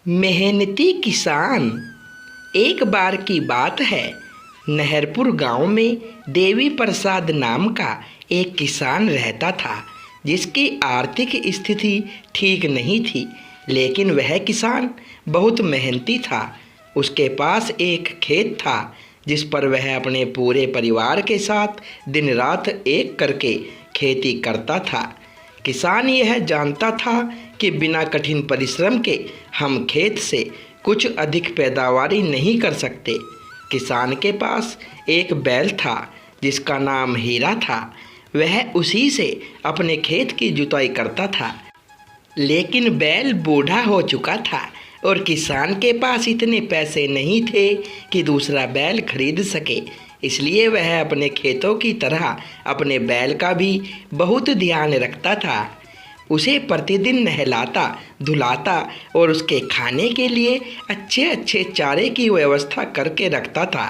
मेहनती किसान। एक बार की बात है, नहरपुर गांव में देवी प्रसाद नाम का एक किसान रहता था, जिसकी आर्थिक स्थिति ठीक नहीं थी। लेकिन वह किसान बहुत मेहनती था। उसके पास एक खेत था, जिस पर वह अपने पूरे परिवार के साथ दिन रात एक करके खेती करता था। किसान यह जानता था कि बिना कठिन परिश्रम के हम खेत से कुछ अधिक पैदावारी नहीं कर सकते। किसान के पास एक बैल था, जिसका नाम हीरा था। वह उसी से अपने खेत की जुताई करता था। लेकिन बैल बूढ़ा हो चुका था और किसान के पास इतने पैसे नहीं थे कि दूसरा बैल खरीद सके। इसलिए वह अपने खेतों की तरह अपने बैल का भी बहुत ध्यान रखता था। उसे प्रतिदिन नहलाता, धुलाता और उसके खाने के लिए अच्छे अच्छे चारे की व्यवस्था करके रखता था।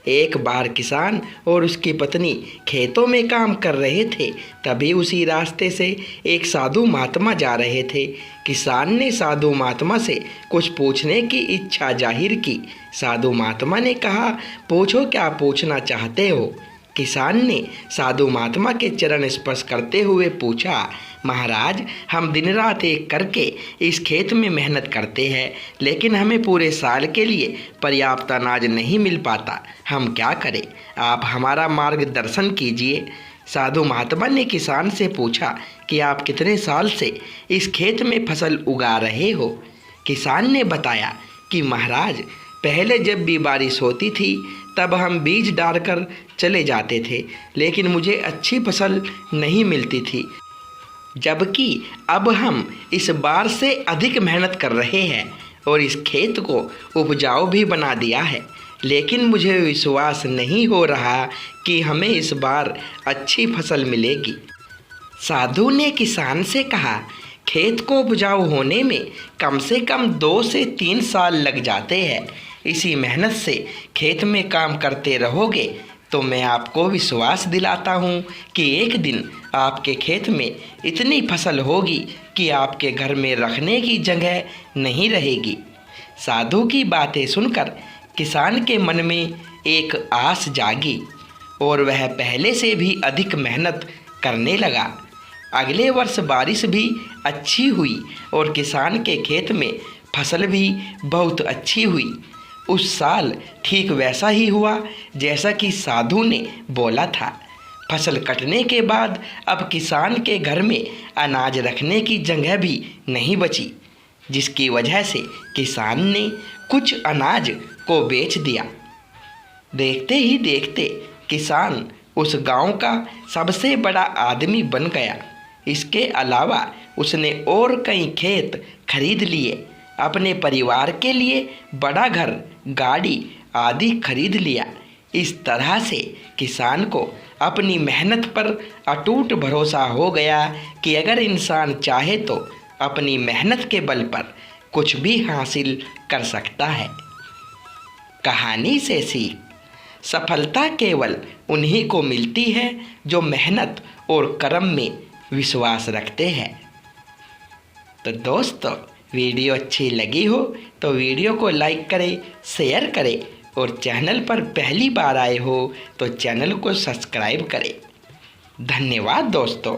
एक बार किसान और उसकी पत्नी खेतों में काम कर रहे थे। तभी उसी रास्ते से एक साधु महात्मा जा रहे थे। किसान ने साधु महात्मा से कुछ पूछने की इच्छा जाहिर की। साधु महात्मा ने कहा, पूछो, क्या पूछना चाहते हो? किसान ने साधु महात्मा के चरण स्पर्श करते हुए पूछा, महाराज, हम दिन रात एक करके इस खेत में मेहनत करते हैं, लेकिन हमें पूरे साल के लिए पर्याप्त अनाज नहीं मिल पाता। हम क्या करें? आप हमारा मार्गदर्शन कीजिए। साधु महात्मा ने किसान से पूछा कि आप कितने साल से इस खेत में फसल उगा रहे हो? किसान ने बताया कि महाराज, पहले जब भी बारिश होती थी तब हम बीज डालकर चले जाते थे, लेकिन मुझे अच्छी फसल नहीं मिलती थी। जबकि अब हम इस बार से अधिक मेहनत कर रहे हैं और इस खेत को उपजाऊ भी बना दिया है, लेकिन मुझे विश्वास नहीं हो रहा कि हमें इस बार अच्छी फसल मिलेगी। साधु ने किसान से कहा, खेत को उपजाऊ होने में कम से कम 2 से 3 साल लग जाते हैं। इसी मेहनत से खेत में काम करते रहोगे तो मैं आपको विश्वास दिलाता हूँ कि एक दिन आपके खेत में इतनी फसल होगी कि आपके घर में रखने की जगह नहीं रहेगी। साधु की बातें सुनकर किसान के मन में एक आस जागी और वह पहले से भी अधिक मेहनत करने लगा। अगले वर्ष बारिश भी अच्छी हुई और किसान के खेत में फसल भी बहुत अच्छी हुई। उस साल ठीक वैसा ही हुआ जैसा कि साधु ने बोला था। फसल कटने के बाद अब किसान के घर में अनाज रखने की जगह भी नहीं बची, जिसकी वजह से किसान ने कुछ अनाज को बेच दिया। देखते ही देखते किसान उस गांव का सबसे बड़ा आदमी बन गया। इसके अलावा उसने और कई खेत खरीद लिए, अपने परिवार के लिए बड़ा घर, गाड़ी आदि खरीद लिया। इस तरह से किसान को अपनी मेहनत पर अटूट भरोसा हो गया कि अगर इंसान चाहे तो अपनी मेहनत के बल पर कुछ भी हासिल कर सकता है। कहानी से सीख, सफलता केवल उन्हीं को मिलती है जो मेहनत और कर्म में विश्वास रखते हैं। तो दोस्तों, वीडियो अच्छी लगी हो तो वीडियो को लाइक करें, शेयर करें और चैनल पर पहली बार आए हो तो चैनल को सब्सक्राइब करें। धन्यवाद दोस्तों।